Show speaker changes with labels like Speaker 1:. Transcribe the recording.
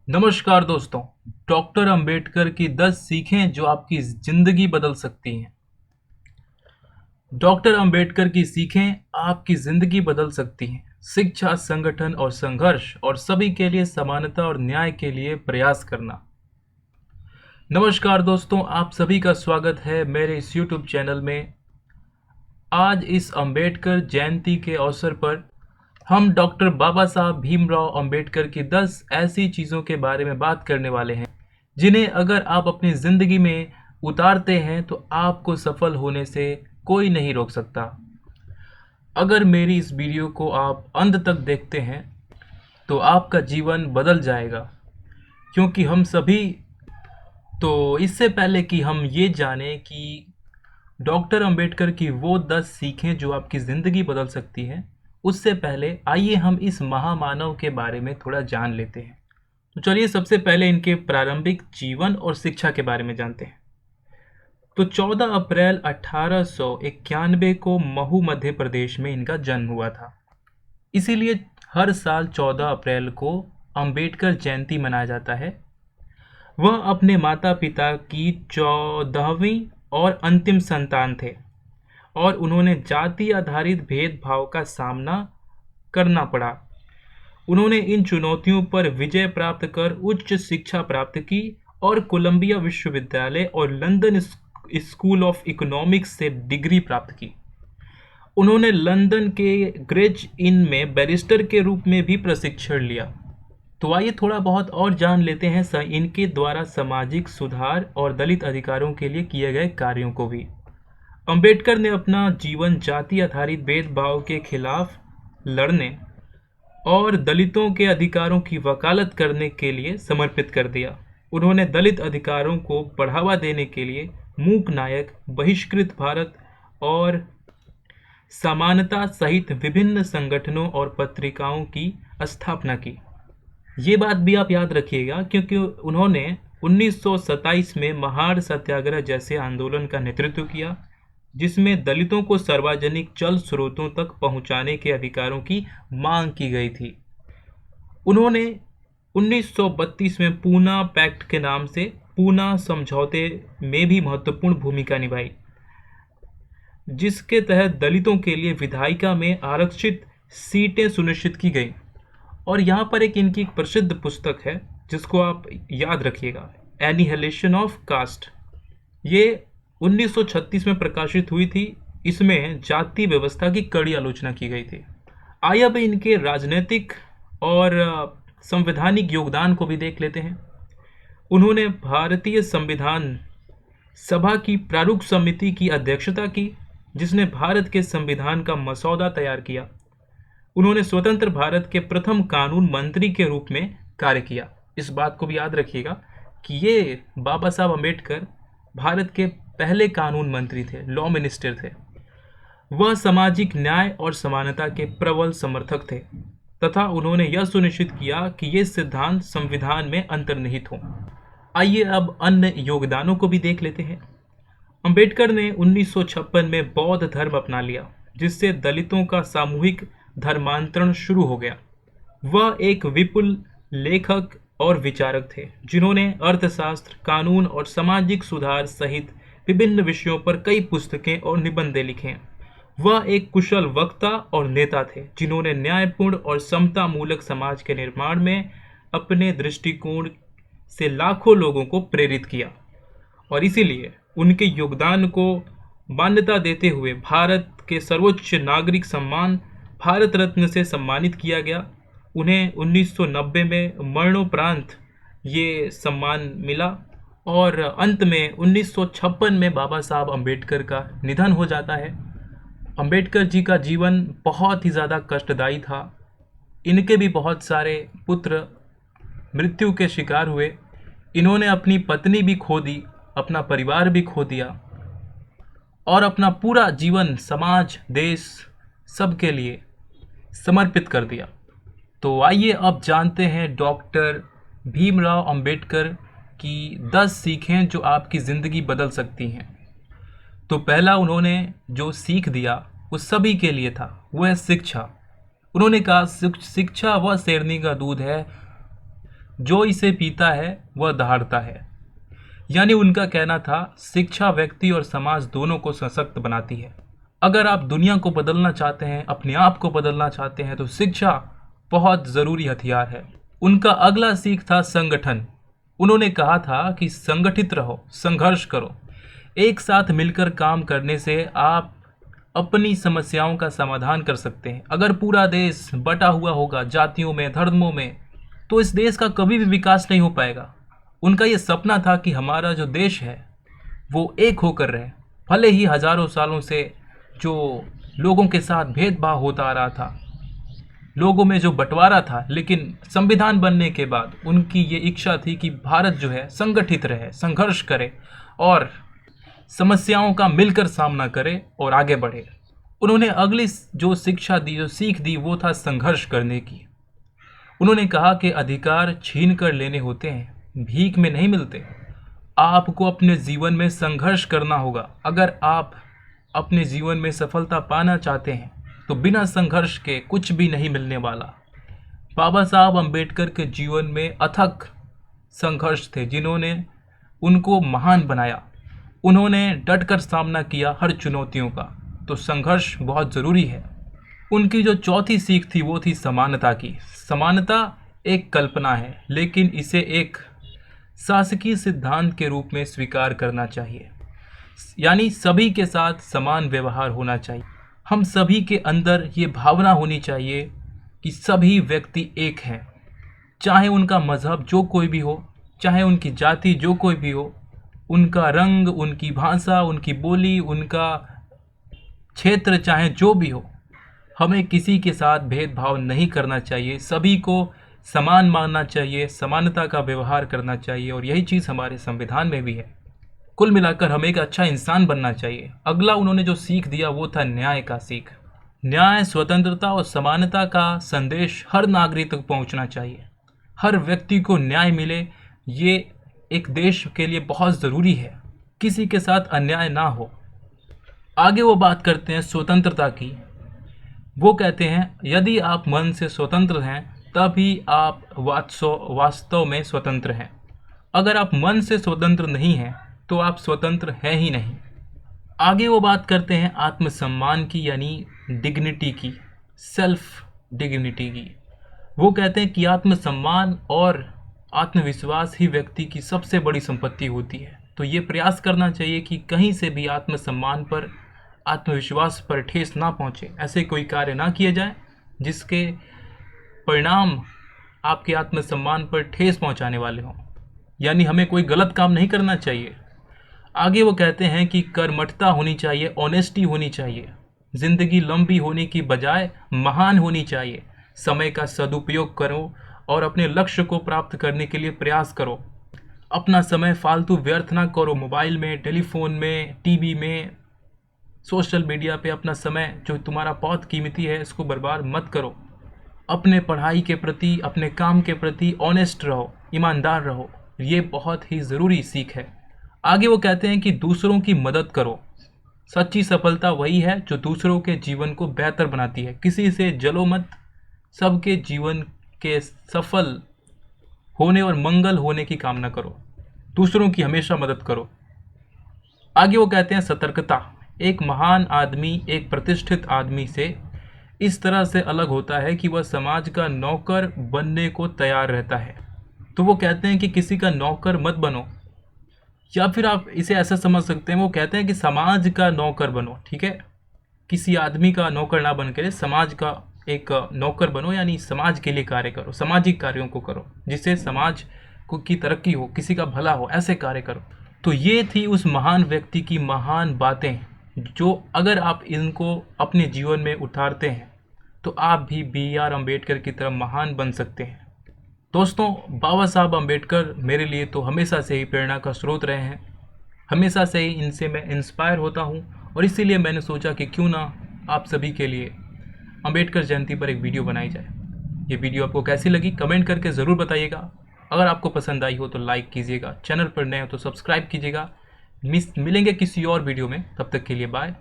Speaker 1: नमस्कार दोस्तों। डॉक्टर अंबेडकर की 10 सीखें जो आपकी जिंदगी बदल सकती हैं। डॉक्टर अंबेडकर की सीखें आपकी जिंदगी बदल सकती हैं। शिक्षा, संगठन और संघर्ष और सभी के लिए समानता और न्याय के लिए प्रयास करना। नमस्कार दोस्तों, आप सभी का स्वागत है मेरे इस YouTube चैनल में। आज इस अंबेडकर जयंती के अवसर पर हम डॉक्टर बाबा साहब भीमराव अंबेडकर की 10 ऐसी चीज़ों के बारे में बात करने वाले हैं जिन्हें अगर आप अपनी ज़िंदगी में उतारते हैं तो आपको सफल होने से कोई नहीं रोक सकता। अगर मेरी इस वीडियो को आप अंत तक देखते हैं तो आपका जीवन बदल जाएगा, क्योंकि हम सभी। तो इससे पहले कि हम ये जानें कि डॉक्टर अंबेडकर की वो 10 सीखें जो आपकी ज़िंदगी बदल सकती हैं, उससे पहले आइए हम इस महामानव के बारे में थोड़ा जान लेते हैं। तो चलिए सबसे पहले इनके प्रारंभिक जीवन और शिक्षा के बारे में जानते हैं। तो 14 अप्रैल 1891 को महू मध्य प्रदेश में इनका जन्म हुआ था। इसीलिए हर साल 14 अप्रैल को अंबेडकर जयंती मनाया जाता है। वह अपने माता पिता की 14वीं और अंतिम संतान थे और उन्होंने जाति आधारित भेदभाव का सामना करना पड़ा। उन्होंने इन चुनौतियों पर विजय प्राप्त कर उच्च शिक्षा प्राप्त की और कोलंबिया विश्वविद्यालय और लंदन स्कूल ऑफ इकोनॉमिक्स से डिग्री प्राप्त की। उन्होंने लंदन के ग्रेज इन में बैरिस्टर के रूप में भी प्रशिक्षण लिया। तो आइए थोड़ा बहुत और जान लेते हैं इनके द्वारा सामाजिक सुधार और दलित अधिकारों के लिए किए गए कार्यों को भी। अंबेडकर ने अपना जीवन जाति आधारित भेदभाव के खिलाफ लड़ने और दलितों के अधिकारों की वकालत करने के लिए समर्पित कर दिया। उन्होंने दलित अधिकारों को बढ़ावा देने के लिए मूक नायक, बहिष्कृत भारत और समानता सहित विभिन्न संगठनों और पत्रिकाओं की स्थापना की। ये बात भी आप याद रखिएगा, क्योंकि उन्होंने 1927 में महार सत्याग्रह जैसे आंदोलन का नेतृत्व किया, जिसमें दलितों को सार्वजनिक जल स्रोतों तक पहुंचाने के अधिकारों की मांग की गई थी। उन्होंने 1932 में पूना पैक्ट के नाम से पूना समझौते में भी महत्वपूर्ण भूमिका निभाई, जिसके तहत दलितों के लिए विधायिका में आरक्षित सीटें सुनिश्चित की गई। और यहाँ पर इनकी एक प्रसिद्ध पुस्तक है जिसको आप याद रखिएगा, एनिहिलेशन ऑफ कास्ट। ये 1936 में प्रकाशित हुई थी। इसमें जाति व्यवस्था की कड़ी आलोचना की गई थी। आइए अब इनके राजनीतिक और संवैधानिक योगदान को भी देख लेते हैं। उन्होंने भारतीय संविधान सभा की प्रारूप समिति की अध्यक्षता की, जिसने भारत के संविधान का मसौदा तैयार किया। उन्होंने स्वतंत्र भारत के प्रथम कानून मंत्री के रूप में कार्य किया। इस बात को भी याद रखिएगा कि ये बाबा साहब अम्बेडकर भारत के पहले कानून मंत्री थे, लॉ मिनिस्टर थे। वह सामाजिक न्याय और समानता के प्रबल समर्थक थे तथा उन्होंने यह सुनिश्चित किया कि ये सिद्धांत संविधान में अंतर्निहित हो। आइए अब अन्य योगदानों को भी देख लेते हैं। अंबेडकर ने 1956 में बौद्ध धर्म अपना लिया, जिससे दलितों का सामूहिक धर्मांतरण शुरू हो गया। वह एक विपुल लेखक और विचारक थे, जिन्होंने अर्थशास्त्र, कानून और सामाजिक सुधार सहित विभिन्न विषयों पर कई पुस्तकें और निबंध लिखे हैं। वह एक कुशल वक्ता और नेता थे, जिन्होंने न्यायपूर्ण और समता मूलक समाज के निर्माण में अपने दृष्टिकोण से लाखों लोगों को प्रेरित किया। और इसीलिए उनके योगदान को मान्यता देते हुए भारत के सर्वोच्च नागरिक सम्मान भारत रत्न से सम्मानित किया गया। उन्हें 1990 में मरणोपरांत ये सम्मान मिला और अंत में 1956 में बाबा साहब अम्बेडकर का निधन हो जाता है। अम्बेडकर जी का जीवन बहुत ही ज़्यादा कष्टदायी था। इनके भी बहुत सारे पुत्र मृत्यु के शिकार हुए। इन्होंने अपनी पत्नी भी खो दी, अपना परिवार भी खो दिया और अपना पूरा जीवन समाज, देश, सबके लिए समर्पित कर दिया। तो आइए अब जानते हैं डॉक्टर भीमराव अंबेडकर की 10 सीखें जो आपकी ज़िंदगी बदल सकती हैं। तो पहला उन्होंने जो सीख दिया वो सभी के लिए था, वो है शिक्षा। उन्होंने कहा शिक्षा वह शेरनी का दूध है जो इसे पीता है वह दहाड़ता है। यानी उनका कहना था शिक्षा व्यक्ति और समाज दोनों को सशक्त बनाती है। अगर आप दुनिया को बदलना चाहते हैं, अपने आप को बदलना चाहते हैं, तो शिक्षा बहुत ज़रूरी हथियार है। उनका अगला सीख था संगठन। उन्होंने कहा था कि संगठित रहो, संघर्ष करो। एक साथ मिलकर काम करने से आप अपनी समस्याओं का समाधान कर सकते हैं। अगर पूरा देश बटा हुआ होगा जातियों में, धर्मों में, तो इस देश का कभी भी विकास नहीं हो पाएगा। उनका ये सपना था कि हमारा जो देश है वो एक होकर रहे। भले ही हजारों सालों से जो लोगों के साथ भेदभाव होता आ रहा था, लोगों में जो बंटवारा था, लेकिन संविधान बनने के बाद उनकी ये इच्छा थी कि भारत जो है संगठित रहे, संघर्ष करे और समस्याओं का मिलकर सामना करे और आगे बढ़े। उन्होंने अगली जो शिक्षा दी, जो सीख दी, वो था संघर्ष करने की। उन्होंने कहा कि अधिकार छीन कर लेने होते हैं, भीख में नहीं मिलते। आपको अपने जीवन में संघर्ष करना होगा। अगर आप अपने जीवन में सफलता पाना चाहते हैं तो बिना संघर्ष के कुछ भी नहीं मिलने वाला। बाबा साहब अम्बेडकर के जीवन में अथक संघर्ष थे जिन्होंने उनको महान बनाया। उन्होंने डटकर सामना किया हर चुनौतियों का। तो संघर्ष बहुत ज़रूरी है। उनकी जो चौथी सीख थी वो थी समानता की। समानता एक कल्पना है, लेकिन इसे एक शासकीय सिद्धांत के रूप में स्वीकार करना चाहिए। यानी सभी के साथ समान व्यवहार होना चाहिए। हम सभी के अंदर ये भावना होनी चाहिए कि सभी व्यक्ति एक हैं, चाहे उनका मजहब जो कोई भी हो, चाहे उनकी जाति जो कोई भी हो, उनका रंग, उनकी भाषा, उनकी बोली, उनका क्षेत्र चाहे जो भी हो। हमें किसी के साथ भेदभाव नहीं करना चाहिए, सभी को समान मानना चाहिए, समानता का व्यवहार करना चाहिए और यही चीज़ हमारे संविधान में भी है। कुल मिलाकर हमें एक अच्छा इंसान बनना चाहिए। अगला उन्होंने जो सीख दिया वो था न्याय का सीख। न्याय, स्वतंत्रता और समानता का संदेश हर नागरिक तक पहुंचना चाहिए। हर व्यक्ति को न्याय मिले, ये एक देश के लिए बहुत ज़रूरी है। किसी के साथ अन्याय ना हो। आगे वो बात करते हैं स्वतंत्रता की। वो कहते हैं यदि आप मन से स्वतंत्र हैं तभी आप वास्तव में स्वतंत्र हैं। अगर आप मन से स्वतंत्र नहीं हैं तो आप स्वतंत्र हैं ही नहीं। आगे वो बात करते हैं आत्मसम्मान की, यानी डिग्निटी की, सेल्फ डिग्निटी की। वो कहते हैं कि आत्मसम्मान और आत्मविश्वास ही व्यक्ति की सबसे बड़ी संपत्ति होती है। तो ये प्रयास करना चाहिए कि कहीं से भी आत्मसम्मान पर, आत्मविश्वास पर ठेस ना पहुँचे। ऐसे कोई कार्य ना किए जाए जिसके परिणाम आपके आत्मसम्मान पर ठेस पहुँचाने वाले हों। यानी हमें कोई गलत काम नहीं करना चाहिए। आगे वो कहते हैं कि कर्मठता होनी चाहिए, ऑनेस्टी होनी चाहिए। ज़िंदगी लंबी होने की बजाय महान होनी चाहिए। समय का सदुपयोग करो और अपने लक्ष्य को प्राप्त करने के लिए प्रयास करो। अपना समय फालतू व्यर्थ ना करो। मोबाइल में, टेलीफोन में, टीवी में, सोशल मीडिया पे अपना समय जो तुम्हारा बहुत कीमती है इसको बर्बाद मत करो। अपने पढ़ाई के प्रति, अपने काम के प्रति ऑनेस्ट रहो, ईमानदार रहो। ये बहुत ही ज़रूरी सीख है। आगे वो कहते हैं कि दूसरों की मदद करो। सच्ची सफलता वही है जो दूसरों के जीवन को बेहतर बनाती है। किसी से जलो मत, सबके जीवन के सफल होने और मंगल होने की कामना करो। दूसरों की हमेशा मदद करो। आगे वो कहते हैं सतर्कता। एक महान आदमी एक प्रतिष्ठित आदमी से इस तरह से अलग होता है कि वह समाज का नौकर बनने को तैयार रहता है। तो वो कहते हैं कि किसी का नौकर मत बनो, या फिर आप इसे ऐसा समझ सकते हैं, वो कहते हैं कि समाज का नौकर बनो। ठीक है, किसी आदमी का नौकर ना बन के समाज का एक नौकर बनो, यानी समाज के लिए कार्य करो, सामाजिक कार्यों को करो जिससे समाज को की तरक्की हो, किसी का भला हो, ऐसे कार्य करो। तो ये थी उस महान व्यक्ति की महान बातें जो अगर आप इनको अपने जीवन में उतारते हैं तो आप भी BR अम्बेडकर की तरह महान बन सकते हैं। दोस्तों, बाबा साहब अम्बेडकर मेरे लिए तो हमेशा से ही प्रेरणा का स्रोत रहे हैं। हमेशा से ही इनसे मैं इंस्पायर होता हूं और इसीलिए मैंने सोचा कि क्यों ना आप सभी के लिए अम्बेडकर जयंती पर एक वीडियो बनाई जाए। ये वीडियो आपको कैसी लगी कमेंट करके ज़रूर बताइएगा। अगर आपको पसंद आई हो तो लाइक कीजिएगा, चैनल पर नए हो तो सब्सक्राइब कीजिएगा। मिलेंगे किसी और वीडियो में, तब तक के लिए बाय।